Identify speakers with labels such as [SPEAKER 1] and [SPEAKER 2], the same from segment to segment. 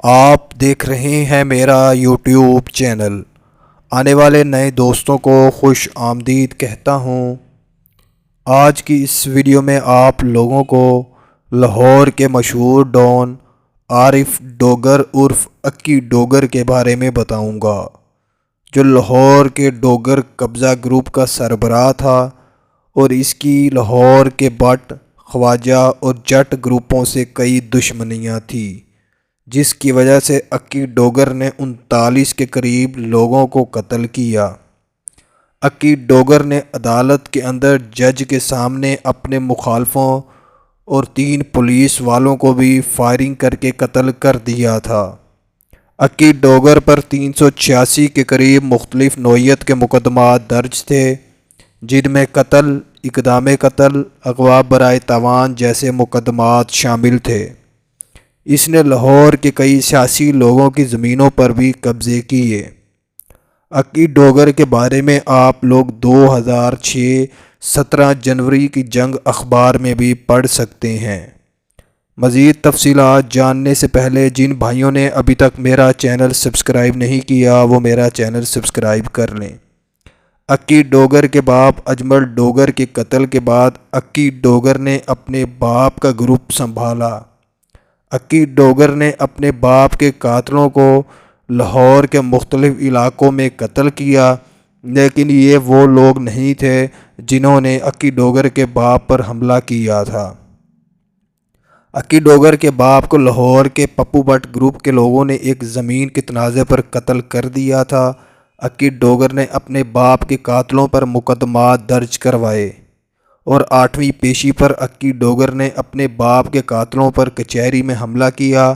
[SPEAKER 1] آپ دیکھ رہے ہیں میرا یوٹیوب چینل۔ آنے والے نئے دوستوں کو خوش آمدید کہتا ہوں۔ آج کی اس ویڈیو میں آپ لوگوں کو لاہور کے مشہور ڈان عارف ڈوگر عرف اکی ڈوگر کے بارے میں بتاؤں گا، جو لاہور کے ڈوگر قبضہ گروپ کا سربراہ تھا اور اس کی لاہور کے بٹ، خواجہ اور جٹ گروپوں سے کئی دشمنیاں تھیں، جس کی وجہ سے اکی ڈوگر نے 39 کے قریب لوگوں کو قتل کیا۔ اکی ڈوگر نے عدالت کے اندر جج کے سامنے اپنے مخالفوں اور 3 پولیس والوں کو بھی فائرنگ کر کے قتل کر دیا تھا۔ اکی ڈوگر پر 386 کے قریب مختلف نوعیت کے مقدمات درج تھے، جن میں قتل، اقدام قتل، اغوا برائے تاوان جیسے مقدمات شامل تھے۔ اس نے لاہور کے کئی سیاسی لوگوں کی زمینوں پر بھی قبضے کیے۔ اکی ڈوگر کے بارے میں آپ لوگ 2006 17 جنوری کی جنگ اخبار میں بھی پڑھ سکتے ہیں۔ مزید تفصیلات جاننے سے پہلے جن بھائیوں نے ابھی تک میرا چینل سبسکرائب نہیں کیا وہ میرا چینل سبسکرائب کر لیں۔ اکی ڈوگر کے باپ اجمل ڈوگر کے قتل کے بعد اکی ڈوگر نے اپنے باپ کا گروپ سنبھالا۔ اکی ڈوگر نے اپنے باپ کے قاتلوں کو لاہور کے مختلف علاقوں میں قتل کیا، لیکن یہ وہ لوگ نہیں تھے جنہوں نے اکی ڈوگر کے باپ پر حملہ کیا تھا۔ اکی ڈوگر کے باپ کو لاہور کے پپو بٹ گروپ کے لوگوں نے ایک زمین کے تنازع پر قتل کر دیا تھا۔ اکی ڈوگر نے اپنے باپ کے قاتلوں پر مقدمات درج کروائے اور 8ویں پیشی پر اکی ڈوگر نے اپنے باپ کے قاتلوں پر کچہری میں حملہ کیا۔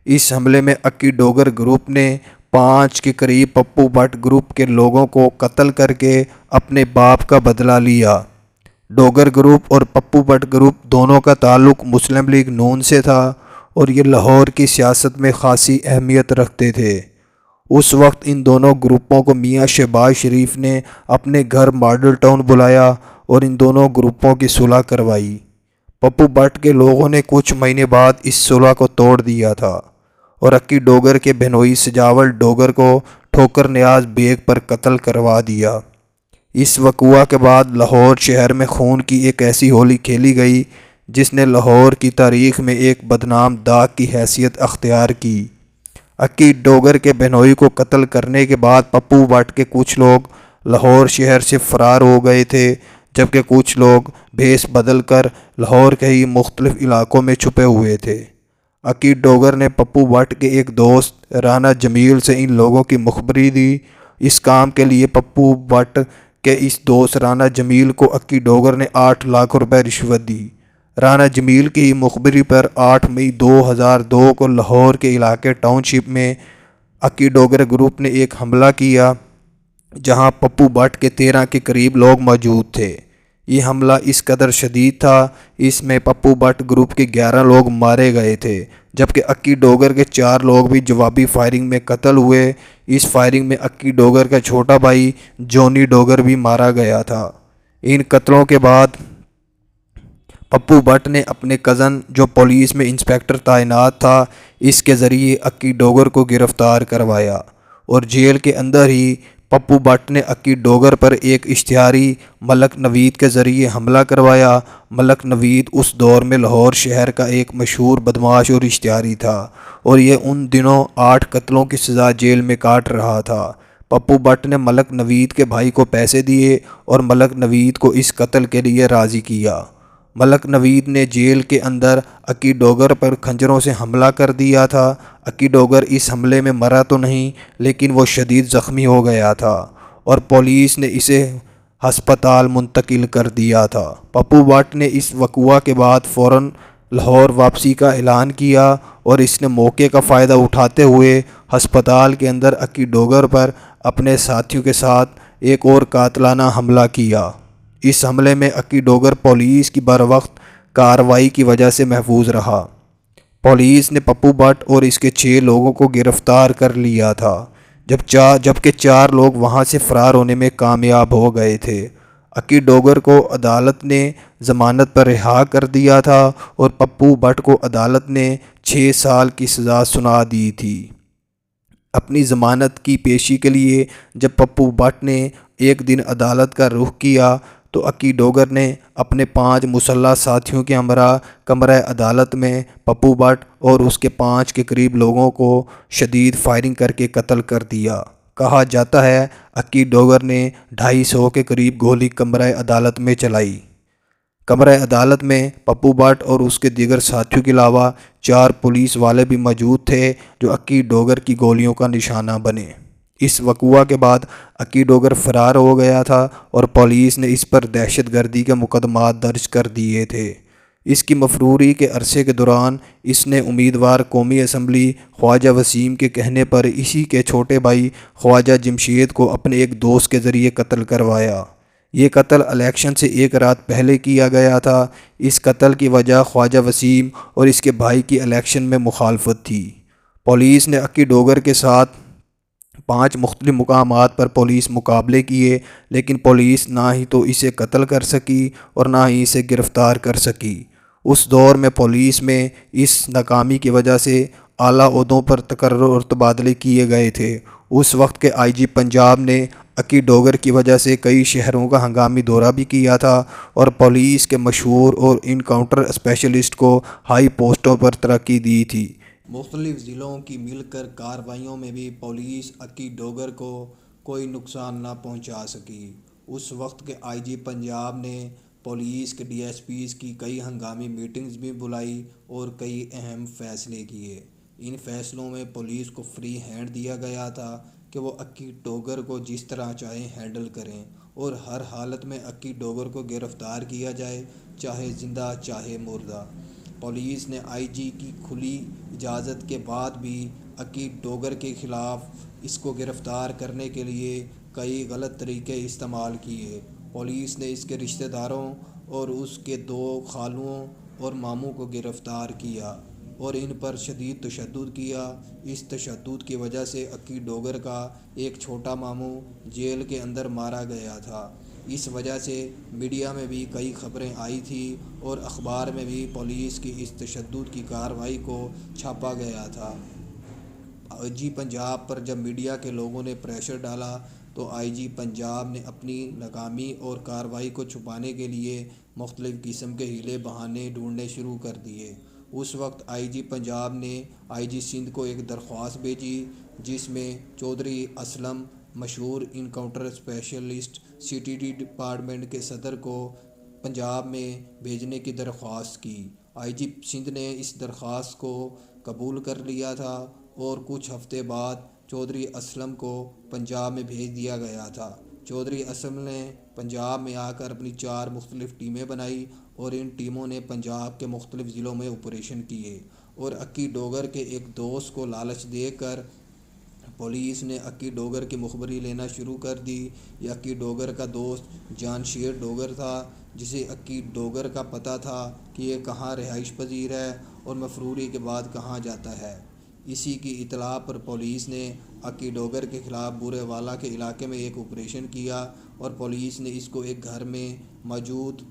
[SPEAKER 1] اس حملے میں اکی ڈوگر گروپ نے 5 کے قریب پپو بٹ گروپ کے لوگوں کو قتل کر کے اپنے باپ کا بدلہ لیا۔ ڈوگر گروپ اور پپو بٹ گروپ دونوں کا تعلق مسلم لیگ نون سے تھا اور یہ لاہور کی سیاست میں خاصی اہمیت رکھتے تھے۔ اس وقت ان دونوں گروپوں کو میاں شہباز شریف نے اپنے گھر ماڈل ٹاؤن بلایا اور ان دونوں گروپوں کی صلح کروائی۔ پپو بٹ کے لوگوں نے کچھ مہینے بعد اس صلح کو توڑ دیا تھا اور اکی ڈوگر کے بہنوئی سجاول ڈوگر کو ٹھوکر نیاز بیگ پر قتل کروا دیا۔ اس وقوعہ کے بعد لاہور شہر میں خون کی ایک ایسی ہولی کھیلی گئی جس نے لاہور کی تاریخ میں ایک بدنام داغ کی حیثیت اختیار کی۔ اکی ڈوگر کے بہنوئی کو قتل کرنے کے بعد پپو بٹ کے کچھ لوگ لاہور شہر سے فرار ہو گئے تھے، جبکہ کچھ لوگ بھیس بدل کر لاہور کے ہی مختلف علاقوں میں چھپے ہوئے تھے۔ اکی ڈوگر نے پپو بٹ کے ایک دوست رانا جمیل سے ان لوگوں کی مخبری دی۔ اس کام کے لیے پپو بٹ کے اس دوست رانا جمیل کو اکی ڈوگر نے 8 لاکھ روپے رشوت دی۔ رانا جمیل کی مخبری پر 8 مئی 2002 کو لاہور کے علاقے ٹاؤن شپ میں اکی ڈوگر گروپ نے ایک حملہ کیا، جہاں پپو بٹ کے 13 کے قریب لوگ موجود تھے۔ یہ حملہ اس قدر شدید تھا، اس میں پپو بٹ گروپ کے 11 لوگ مارے گئے تھے، جبکہ اکی ڈوگر کے 4 لوگ بھی جوابی فائرنگ میں قتل ہوئے۔ اس فائرنگ میں اکی ڈوگر کا چھوٹا بھائی جونی ڈوگر بھی مارا گیا تھا۔ ان قتلوں کے بعد پپو بٹ نے اپنے کزن، جو پولیس میں انسپکٹر تعینات تھا، اس کے ذریعے اکی ڈوگر کو گرفتار کروایا اور جیل کے اندر ہی پپو بٹ نے اکی ڈوگر پر ایک اشتہاری ملک نوید کے ذریعے حملہ کروایا۔ ملک نوید اس دور میں لاہور شہر کا ایک مشہور بدماش اور اشتہاری تھا اور یہ ان دنوں 8 قتلوں کی سزا جیل میں کاٹ رہا تھا۔ پپو بٹ نے ملک نوید کے بھائی کو پیسے دیے اور ملک نوید کو اس قتل کے لیے راضی کیا۔ ملک نوید نے جیل کے اندر اکی ڈوگر پر خنجروں سے حملہ کر دیا تھا۔ اکی ڈوگر اس حملے میں مرا تو نہیں، لیکن وہ شدید زخمی ہو گیا تھا اور پولیس نے اسے ہسپتال منتقل کر دیا تھا۔ پپو بٹ نے اس وقوعہ کے بعد فوراً لاہور واپسی کا اعلان کیا اور اس نے موقع کا فائدہ اٹھاتے ہوئے ہسپتال کے اندر اکی ڈوگر پر اپنے ساتھیوں کے ساتھ ایک اور قاتلانہ حملہ کیا۔ اس حملے میں اکی ڈوگر پولیس کی بروقت کارروائی کی وجہ سے محفوظ رہا۔ پولیس نے پپو بٹ اور اس کے 6 لوگوں کو گرفتار کر لیا تھا، جبکہ 4 لوگ وہاں سے فرار ہونے میں کامیاب ہو گئے تھے۔ اکی ڈوگر کو عدالت نے ضمانت پر رہا کر دیا تھا اور پپو بٹ کو عدالت نے 6 سال کی سزا سنا دی تھی۔ اپنی ضمانت کی پیشی کے لیے جب پپو بٹ نے ایک دن عدالت کا رخ کیا تو اکی ڈوگر نے اپنے 5 مسلح ساتھیوں کے ہمراہ کمرہ عدالت میں پپو بٹ اور اس کے 5 کے قریب لوگوں کو شدید فائرنگ کر کے قتل کر دیا۔ کہا جاتا ہے اکی ڈوگر نے 250 کے قریب گولی کمرہ عدالت میں چلائی۔ کمرہ عدالت میں پپو بٹ اور اس کے دیگر ساتھیوں کے علاوہ 4 پولیس والے بھی موجود تھے جو اکی ڈوگر کی گولیوں کا نشانہ بنے۔ اس وقوع کے بعد اکی ڈوگر فرار ہو گیا تھا اور پولیس نے اس پر دہشت گردی کے مقدمات درج کر دیے تھے۔ اس کی مفروری کے عرصے کے دوران اس نے امیدوار قومی اسمبلی خواجہ وسیم کے کہنے پر اسی کے چھوٹے بھائی خواجہ جمشید کو اپنے ایک دوست کے ذریعے قتل کروایا۔ یہ قتل الیکشن سے 1 رات پہلے کیا گیا تھا۔ اس قتل کی وجہ خواجہ وسیم اور اس کے بھائی کی الیکشن میں مخالفت تھی۔ پولیس نے اکی ڈوگر کے ساتھ 5 مختلف مقامات پر پولیس مقابلے کیے، لیکن پولیس نہ ہی تو اسے قتل کر سکی اور نہ ہی اسے گرفتار کر سکی۔ اس دور میں پولیس میں اس ناکامی کی وجہ سے اعلیٰ عہدوں پر تقرر اور تبادلے کیے گئے تھے۔ اس وقت کے آئی جی پنجاب نے اکی ڈوگر کی وجہ سے کئی شہروں کا ہنگامی دورہ بھی کیا تھا اور پولیس کے مشہور اور انکاؤنٹر اسپیشلسٹ کو ہائی پوسٹوں پر ترقی دی تھی۔ مختلف ضلعوں کی مل کر کارروائیوں میں بھی پولیس اکی ڈوگر کو کوئی نقصان نہ پہنچا سکی۔ اس وقت کے آئی جی پنجاب نے پولیس کے ڈی ایس پیز کی کئی ہنگامی میٹنگز بھی بلائی اور کئی اہم فیصلے کیے۔ ان فیصلوں میں پولیس کو فری ہینڈ دیا گیا تھا کہ وہ اکی ڈوگر کو جس طرح چاہیں ہینڈل کریں اور ہر حالت میں اکی ڈوگر کو گرفتار کیا جائے، چاہے زندہ چاہے مردہ۔ پولیس نے آئی جی کی کھلی اجازت کے بعد بھی اکی ڈوگر کے خلاف اس کو گرفتار کرنے کے لیے کئی غلط طریقے استعمال کیے۔ پولیس نے اس کے رشتہ داروں اور اس کے 2 خالوں اور ماموں کو گرفتار کیا اور ان پر شدید تشدد کیا۔ اس تشدد کی وجہ سے اکی ڈوگر کا ایک چھوٹا ماموں جیل کے اندر مارا گیا تھا۔ اس وجہ سے میڈیا میں بھی کئی خبریں آئی تھیں اور اخبار میں بھی پولیس کی اس تشدد کی کارروائی کو چھاپا گیا تھا۔ آئی جی پنجاب پر جب میڈیا کے لوگوں نے پریشر ڈالا تو آئی جی پنجاب نے اپنی ناکامی اور کارروائی کو چھپانے کے لیے مختلف قسم کے ہیلے بہانے ڈھونڈنے شروع کر دیے۔ اس وقت آئی جی پنجاب نے آئی جی سندھ کو ایک درخواست بھیجی جس میں چودھری اسلم، مشہور encounter specialist, C T D department کے صدر کو پنجاب میں بھیجنے کی درخواست کی۔ آئی جی سندھ نے اس درخواست کو قبول کر لیا تھا اور کچھ ہفتے بعد چودھری اسلم کو پنجاب میں بھیج دیا گیا تھا۔ چودھری اسلم نے پنجاب میں آ کر اپنی 4 مختلف ٹیمیں بنائی اور ان ٹیموں نے پنجاب کے مختلف ضلعوں میں آپریشن کیے اور اکی ڈوگر کے ایک دوست کو لالچ دے کر پولیس نے اکی ڈوگر کی مخبری لینا شروع کر دی۔ یہ اکی ڈوگر کا دوست جان شیر ڈوگر تھا جسے اکی ڈوگر کا پتہ تھا کہ یہ کہاں رہائش پذیر ہے اور مفروری کے بعد کہاں جاتا ہے۔ اسی کی اطلاع پر پولیس نے اکی ڈوگر کے خلاف بورے والا کے علاقے میں ایک آپریشن کیا اور پولیس نے اس کو ایک گھر میں موجود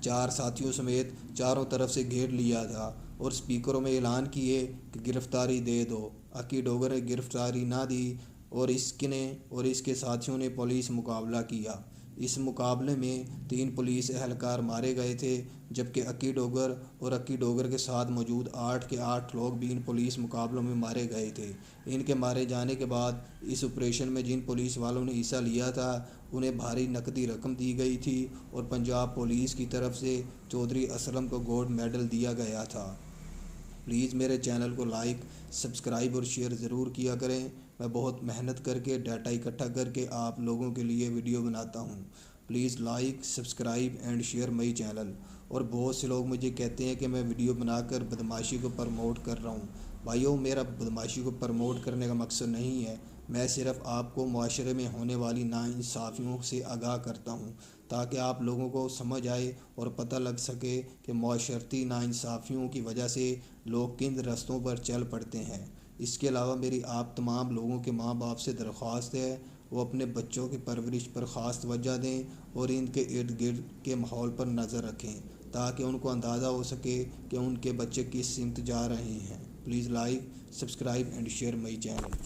[SPEAKER 1] 4 ساتھیوں سمیت چاروں طرف سے گھیر لیا تھا اور اسپیکروں میں اعلان کیے کہ گرفتاری دے دو۔ اکی ڈوگر نے گرفتاری نہ دی اور اس کے ساتھیوں نے پولیس مقابلہ کیا۔ اس مقابلے میں 3 پولیس اہلکار مارے گئے تھے جبکہ اکی ڈوگر اور اکی ڈوگر کے ساتھ موجود 8 کے 8 لوگ بھی ان پولیس مقابلوں میں مارے گئے تھے۔ ان کے مارے جانے کے بعد اس آپریشن میں جن پولیس والوں نے حصہ لیا تھا انہیں بھاری نقدی رقم دی گئی تھی اور پنجاب پولیس کی طرف سے چودھری اسلم کو گولڈ میڈل دیا گیا تھا۔ پلیز میرے چینل کو لائک، سبسکرائب اور شیئر ضرور کیا کریں۔ میں بہت محنت کر کے ڈیٹا اکٹھا کر کے آپ لوگوں کے لیے ویڈیو بناتا ہوں۔ Please like, subscribe and share my channel. اور بہت سے لوگ مجھے کہتے ہیں کہ میں ویڈیو بنا کر بدمعاشی کو پروموٹ کر رہا ہوں۔ بھائیوں، میرا بدمعاشی کو پروموٹ کرنے کا مقصد نہیں ہے، میں صرف آپ کو معاشرے میں ہونے والی ناانصافیوں سے آگاہ کرتا ہوں تاکہ آپ لوگوں کو سمجھ آئے اور پتہ لگ سکے کہ معاشرتی ناانصافیوں کی وجہ سے لوگ کن رستوں پر چل پڑتے ہیں۔ اس کے علاوہ میری آپ تمام لوگوں کے ماں باپ سے درخواست ہے وہ اپنے بچوں کی پرورش پر خاص توجہ دیں اور ان کے ارد گرد کے ماحول پر نظر رکھیں تاکہ ان کو اندازہ ہو سکے کہ ان کے بچے کس سمت جا رہے ہیں. Please like, subscribe and share my channel.